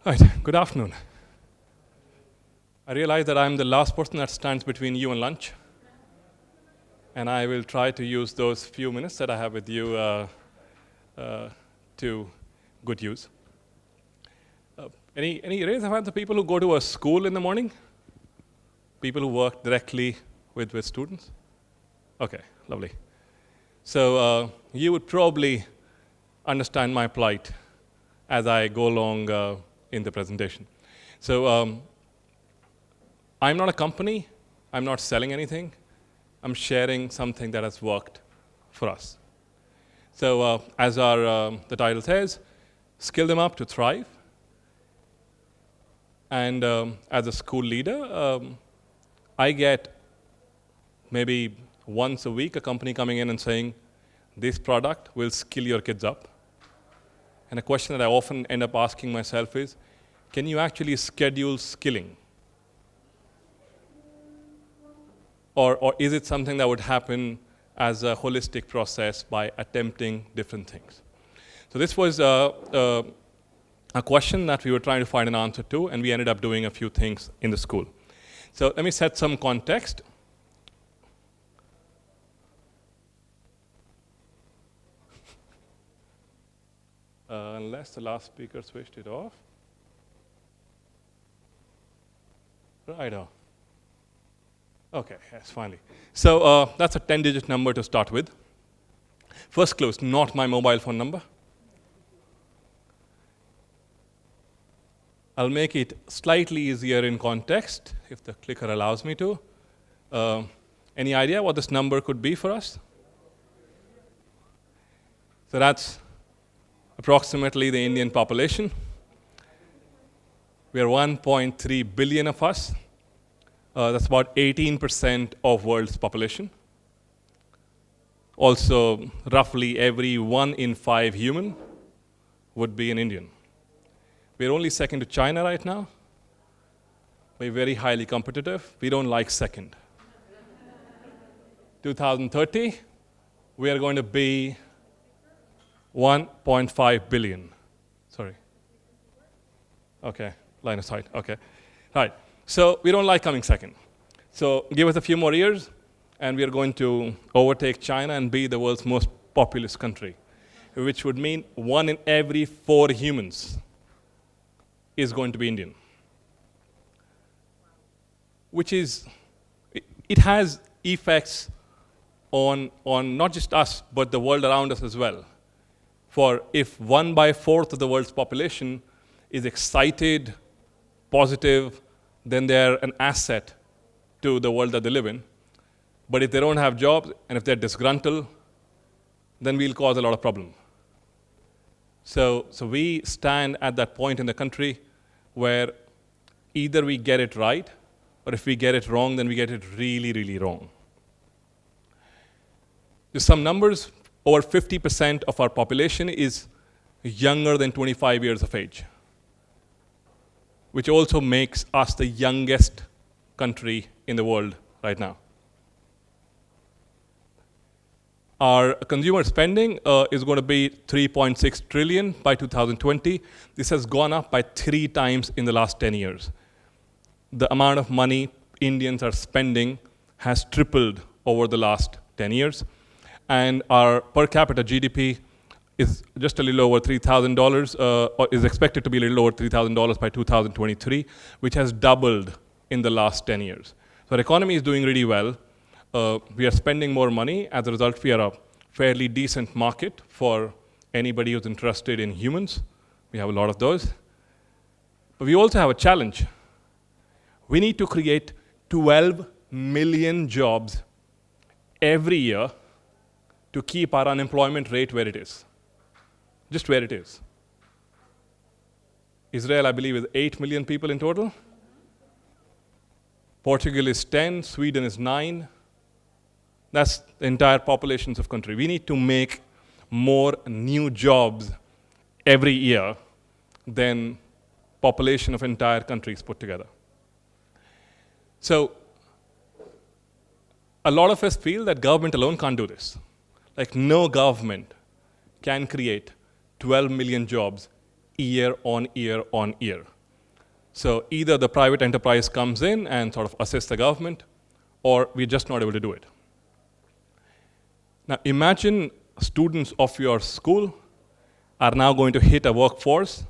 Right, good afternoon. I realize that I'm the last person that stands between you and lunch, and I will try to use those few minutes that I have with you to good use. Any raise of hands of people who go to a school in the morning? People who work directly with students? Okay, lovely. So you would probably understand my plight as I go along in the presentation. So I'm not a company. I'm not selling anything. I'm sharing something that has worked for us. So as the title says, skill them up to thrive. And as a school leader, I get maybe once a week a company coming in and saying, this product will skill your kids up. And a question that I often end up asking myself is, can you actually schedule skilling? Or is it something that would happen as a holistic process by attempting different things? So this was a question that we were trying to find an answer to, and we ended up doing a few things in the school. So let me set some context. Unless the last speaker switched it off. Righto. Okay, yes, finally. So that's a 10-digit number to start with. First clue is not my mobile phone number. I'll make it slightly easier in context, if the clicker allows me to. Any idea what this number could be for us? So that's approximately the Indian population. We are 1.3 billion of us. That's about 18% of world's population. Also, roughly every 1 in 5 human would be an Indian. We're only second to China right now. We're very highly competitive. We don't like second. 2030, we are going to be 1.5 billion. Sorry. Okay, line of sight, okay. Right, so we don't like coming second. So give us a few more years, and we are going to overtake China and be the world's most populous country, which would mean 1 in every 4 humans is going to be Indian. Which is, it has effects on not just us, but the world around us as well. For if 1/4 of the world's population is excited, positive, then they're an asset to the world that they live in. But if they don't have jobs, and if they're disgruntled, then we'll cause a lot of problem. So we stand at that point in the country where either we get it right, or if we get it wrong, then we get it really, really wrong. Just some numbers. Over 50% of our population is younger than 25 years of age, which also makes us the youngest country in the world right now. Our consumer spending is going to be 3.6 trillion by 2020. This has gone up by 3 times in the last 10 years. The amount of money Indians are spending has tripled over the last 10 years. And our per capita GDP is just a little over $3,000, or is expected to be a little over $3,000 by 2023, which has doubled in the last 10 years. So our economy is doing really well. We are spending more money. As a result, we are a fairly decent market for anybody who's interested in humans. We have a lot of those. But we also have a challenge. We need to create 12 million jobs every year to keep our unemployment rate where it is. Just where it is. Israel, I believe, is 8 million people in total. Portugal is 10, Sweden is 9. That's the entire populations of country. We need to make more new jobs every year than population of entire countries put together. So a lot of us feel that government alone can't do this. Like no government can create 12 million jobs year on year on year. So either the private enterprise comes in and sort of assists the government, or we're just not able to do it. Now imagine students of your school are now going to hit a workforce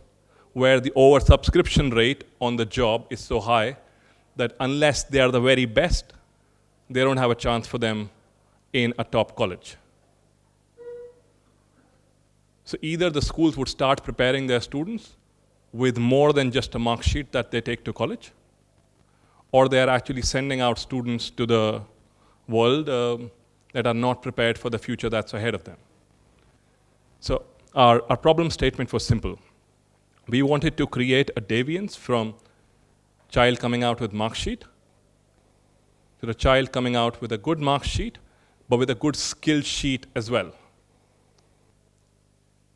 where the oversubscription rate on the job is so high that unless they are the very best, they don't have a chance for them in a top college. So either the schools would start preparing their students with more than just a mark sheet that they take to college, or they are actually sending out students to the world that are not prepared for the future that's ahead of them. So our problem statement was simple. We wanted to create a deviance from child coming out with mark sheet to the child coming out with a good mark sheet, but with a good skill sheet as well.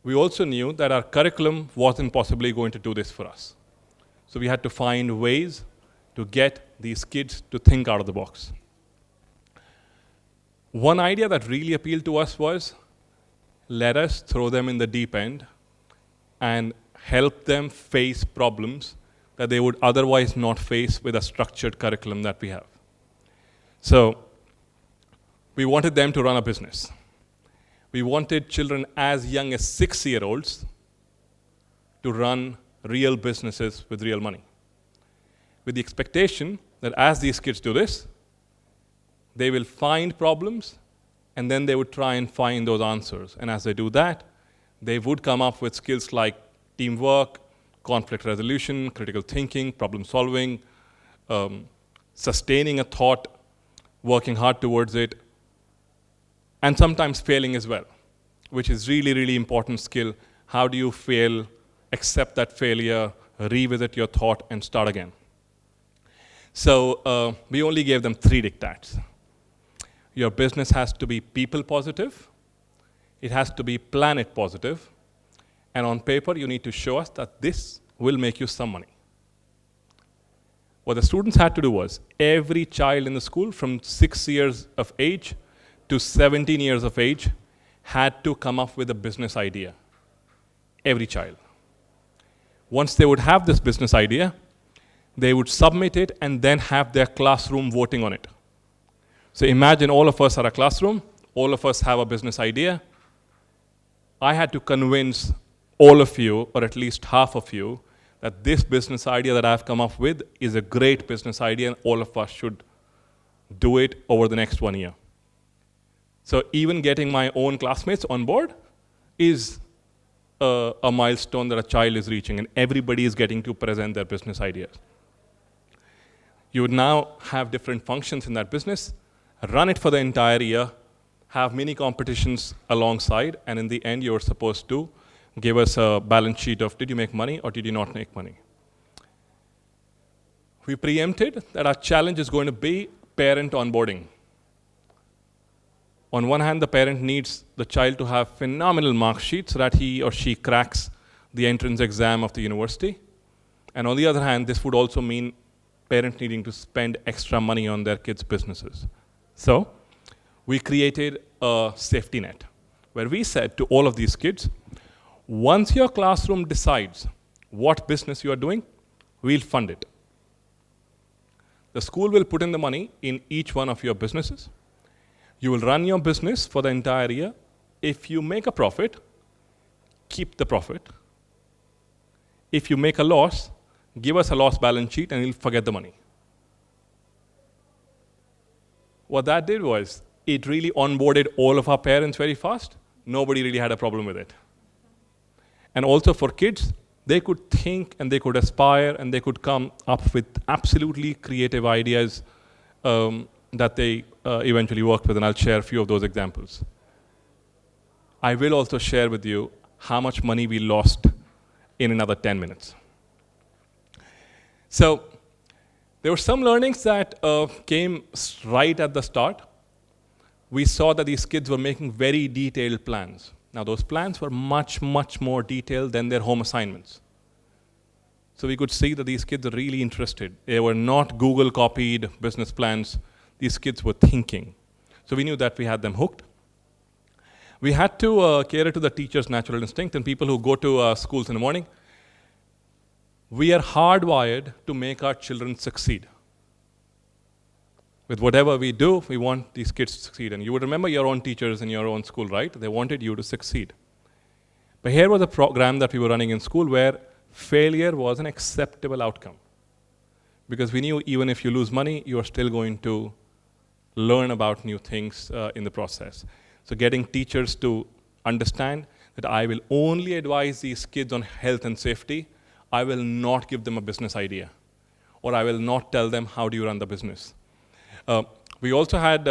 We also knew that our curriculum wasn't possibly going to do this for us. So we had to find ways to get these kids to think out of the box. One idea that really appealed to us was, let us throw them in the deep end and help them face problems that they would otherwise not face with a structured curriculum that we have. So we wanted them to run a business. We wanted children as young as 6-year-olds to run real businesses with real money, with the expectation that as these kids do this, they will find problems and then they would try and find those answers. And as they do that, they would come up with skills like teamwork, conflict resolution, critical thinking, problem solving, sustaining a thought, working hard towards it, and sometimes failing as well, which is really, really important skill. How do you fail, accept that failure, revisit your thought, and start again? So we only gave them 3 diktats. Your business has to be people positive, it has to be planet positive, and on paper you need to show us that this will make you some money. What the students had to do was, every child in the school from 6 years of age to 17 years of age had to come up with a business idea. Every child. Once they would have this business idea, they would submit it and then have their classroom voting on it. So imagine all of us are a classroom, all of us have a business idea. I had to convince all of you, or at least half of you, that this business idea that I've come up with is a great business idea and all of us should do it over the next 1 year. So even getting my own classmates on board is a milestone that a child is reaching, and everybody is getting to present their business ideas. You would now have different functions in that business, run it for the entire year, have mini competitions alongside, and in the end you're supposed to give us a balance sheet of did you make money or did you not make money. We preempted that our challenge is going to be parent onboarding. On one hand, the parent needs the child to have phenomenal mark sheets so that he or she cracks the entrance exam of the university. And on the other hand, this would also mean parents needing to spend extra money on their kids' businesses. So we created a safety net where we said to all of these kids, once your classroom decides what business you are doing, we'll fund it. The school will put in the money in each one of your businesses. You will run your business for the entire year. If you make a profit, keep the profit. If you make a loss, give us a loss balance sheet and we'll forget the money. What that did was, it really onboarded all of our parents very fast. Nobody really had a problem with it. And also for kids, they could think and they could aspire and they could come up with absolutely creative ideas that they eventually worked with, and I'll share a few of those examples. I will also share with you how much money we lost in another 10 minutes. So there were some learnings that came right at the start. We saw that these kids were making very detailed plans. Now those plans were much, much more detailed than their home assignments. So we could see that these kids are really interested. They were not Google copied business plans. These kids were thinking. So we knew that we had them hooked. We had to cater to the teacher's natural instinct, and people who go to schools in the morning, We are hardwired to make our children succeed. With whatever we do, we want these kids to succeed. And you would remember your own teachers in your own school, right? They wanted you to succeed. But here was a program that we were running in school where failure was an acceptable outcome. Because we knew even if you lose money, you are still going to learn about new things in the process. So getting teachers to understand that I will only advise these kids on health and safety. I will not give them a business idea. Or I will not tell them how do you run the business. We also had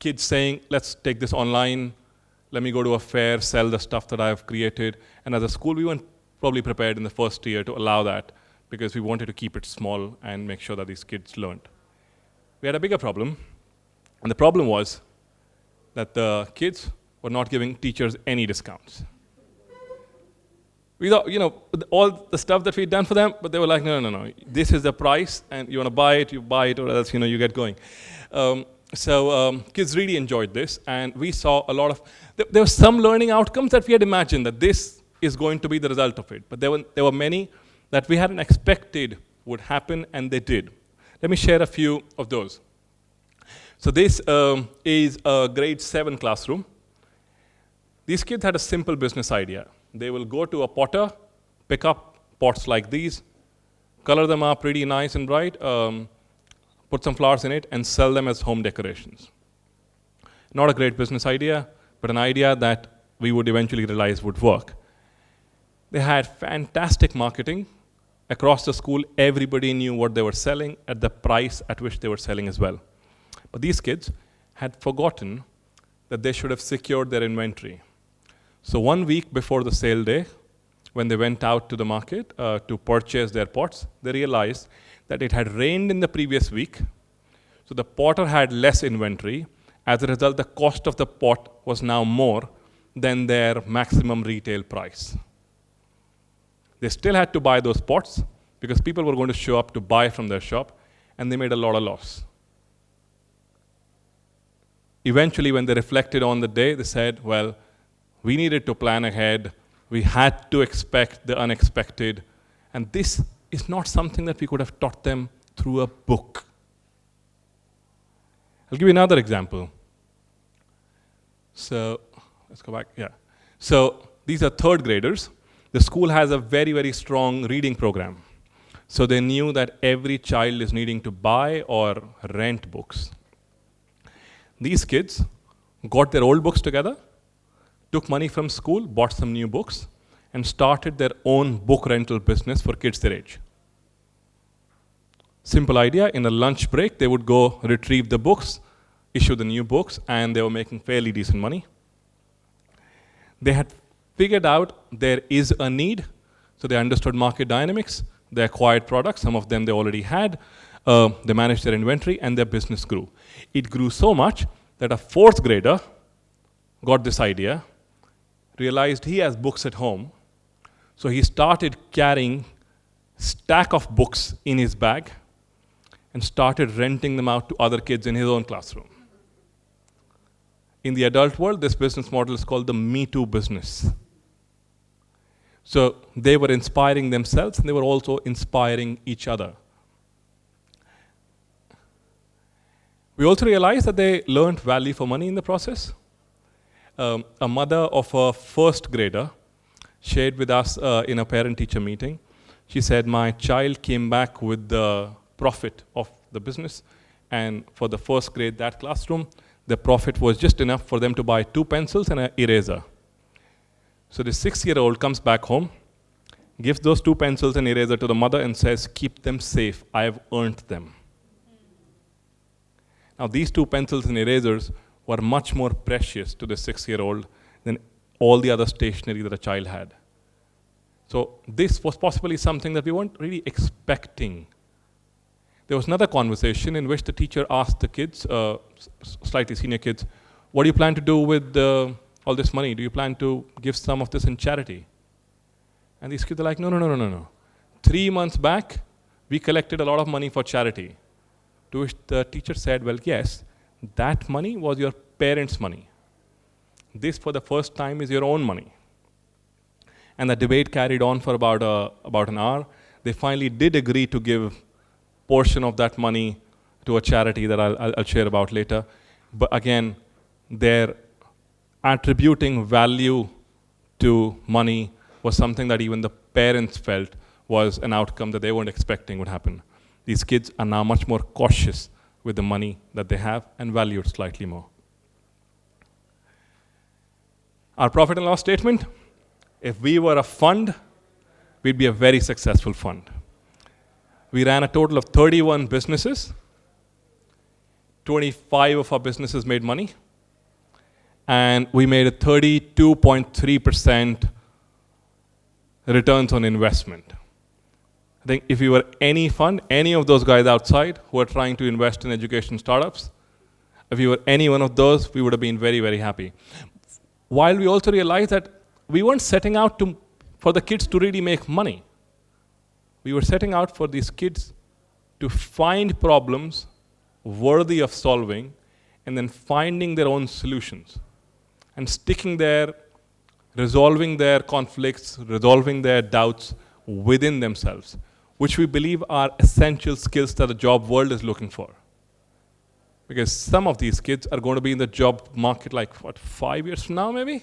kids saying, let's take this online. Let me go to a fair, sell the stuff that I've created. And as a school, we weren't probably prepared in the first year to allow that because we wanted to keep it small and make sure that these kids learned. We had a bigger problem. And the problem was that the kids were not giving teachers any discounts. We thought, all the stuff that we'd done for them, but they were like, no. This is the price, and you want to buy it, you buy it, or else, you get going. So kids really enjoyed this, and we saw a lot of, there were some learning outcomes that we had imagined that this is going to be the result of it. But there were many that we hadn't expected would happen, and they did. Let me share a few of those. So this is a grade 7 classroom. These kids had a simple business idea. They will go to a potter, pick up pots like these, color them up pretty nice and bright, put some flowers in it, and sell them as home decorations. Not a great business idea, but an idea that we would eventually realize would work. They had fantastic marketing. Across the school, everybody knew what they were selling at the price at which they were selling as well. But these kids had forgotten that they should have secured their inventory. So 1 week before the sale day, when they went out to the market to purchase their pots, they realized that it had rained in the previous week. So the potter had less inventory. As a result, the cost of the pot was now more than their maximum retail price. They still had to buy those pots because people were going to show up to buy from their shop, and they made a lot of loss. Eventually, when they reflected on the day, they said, well, we needed to plan ahead. We had to expect the unexpected. And this is not something that we could have taught them through a book. I'll give you another example. So let's go back. Yeah. So these are third graders. The school has a very, very strong reading program. So they knew that every child is needing to buy or rent books. These kids got their old books together, took money from school, bought some new books, and started their own book rental business for kids their age. Simple idea, in a lunch break, they would go retrieve the books, issue the new books, and they were making fairly decent money. They had figured out there is a need, so they understood market dynamics, they acquired products, some of them they already had, they managed their inventory, and their business grew. It grew so much that a fourth grader got this idea, realized he has books at home, so he started carrying stack of books in his bag and started renting them out to other kids in his own classroom. In the adult world, this business model is called the Me Too business. So they were inspiring themselves, and they were also inspiring each other. We also realized that they learned value for money in the process. A mother of a first grader shared with us in a parent-teacher meeting. She said, my child came back with the profit of the business, and for the first grade, that classroom, the profit was just enough for them to buy 2 pencils and an eraser. So the 6-year-old comes back home, gives those 2 pencils and eraser to the mother and says, keep them safe, I have earned them. Now these 2 pencils and erasers were much more precious to the 6-year-old than all the other stationery that a child had. So this was possibly something that we weren't really expecting. There was another conversation in which the teacher asked the kids, slightly senior kids, what do you plan to do with all this money? Do you plan to give some of this in charity? And these kids are like, no. 3 months back, we collected a lot of money for charity. To which the teacher said, well, yes, that money was your parents' money. This, for the first time, is your own money. And the debate carried on for about an hour. They finally did agree to give portion of that money to a charity that I'll share about later. But again, their attributing value to money was something that even the parents felt was an outcome that they weren't expecting would happen. These kids are now much more cautious with the money that they have and value it slightly more. Our profit and loss statement: if we were a fund, we'd be a very successful fund. We ran a total of 31 businesses. 25 of our businesses made money. And we made a 32.3% returns on investment. I think if we were any fund, any of those guys outside who are trying to invest in education startups, if we were any one of those, we would have been very, very happy. While we also realized that we weren't setting out for the kids to really make money. We were setting out for these kids to find problems worthy of solving and then finding their own solutions and sticking there, resolving their conflicts, resolving their doubts within themselves, which we believe are essential skills that the job world is looking for. Because some of these kids are going to be in the job market 5 years from now maybe?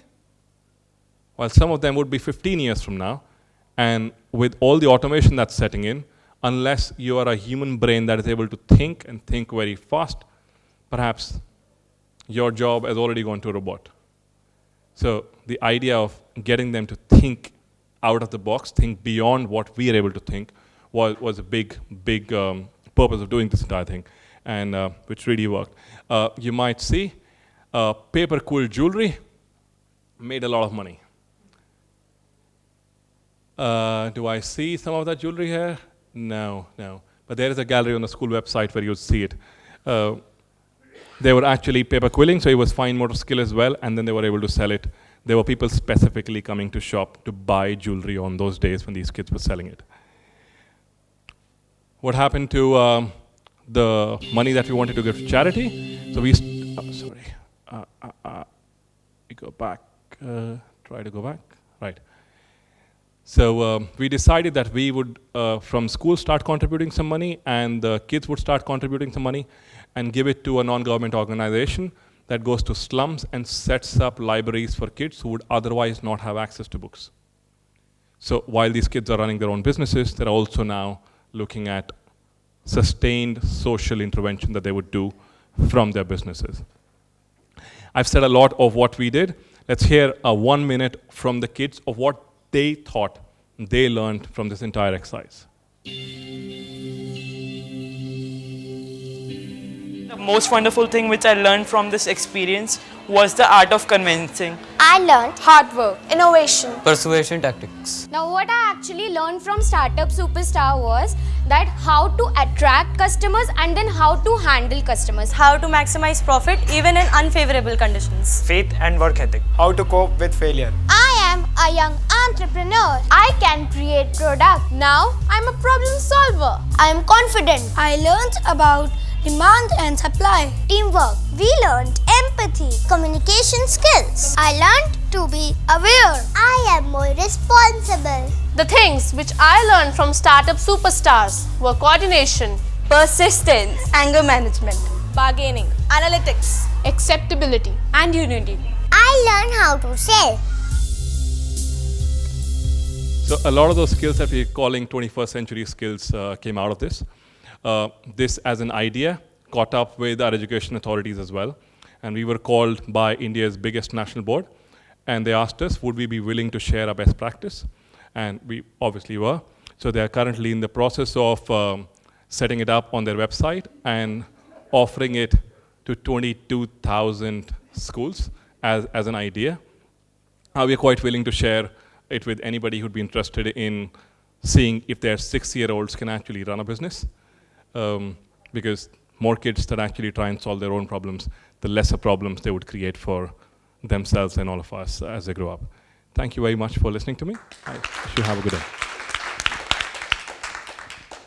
While some of them would be 15 years from now. And with all the automation that's setting in, unless you are a human brain that is able to think and think very fast, perhaps your job has already gone to a robot. So the idea of getting them to think out of the box, think beyond what we are able to think, was a big purpose of doing this entire thing, and which really worked. You might see paper cool jewelry made a lot of money. Do I see some of that jewelry here? No. But there is a gallery on the school website where you'll see it. They were actually paper quilling, so it was fine motor skill as well, and then they were able to sell it. There were people specifically coming to shop to buy jewelry on those days when these kids were selling it. What happened to the money that we wanted to give to charity? So we go back. Try to go back. Right. So we decided that we would, from school, start contributing some money, and the kids would start contributing some money and give it to a non-government organization that goes to slums and sets up libraries for kids who would otherwise not have access to books. So while these kids are running their own businesses, they're also now looking at sustained social intervention that they would do from their businesses. I've said a lot of what we did. Let's hear 1 minute from the kids of what they thought they learned from this entire exercise. The most wonderful thing which I learned from this experience was the art of convincing. I learned hard work, innovation, persuasion tactics. Now what I actually learned from Startup Superstar was that how to attract customers and then how to handle customers. How to maximize profit even in unfavorable conditions. Faith and work ethic. How to cope with failure. I am a young entrepreneur. I can create product. Now I'm a problem solver. I am confident. I learned about demand and supply, teamwork. We learned empathy, communication skills. I learned to be aware. I am more responsible. The things which I learned from Startup Superstars were coordination, Persistence, anger management, bargaining, analytics, acceptability, and unity. I learned how to sell. So a lot of those skills that we're calling 21st century skills came out of this. This as an idea caught up with our education authorities as well. And we were called by India's biggest national board. And they asked us, would we be willing to share our best practice? And we obviously were. So they are currently in the process of setting it up on their website and offering it to 22,000 schools as an idea. We are quite willing to share it with anybody who'd be interested in seeing if their 6-year-olds can actually run a business. Because more kids that actually try and solve their own problems, the lesser problems they would create for themselves and all of us as they grow up. Thank you very much for listening to me. I wish you have a good day.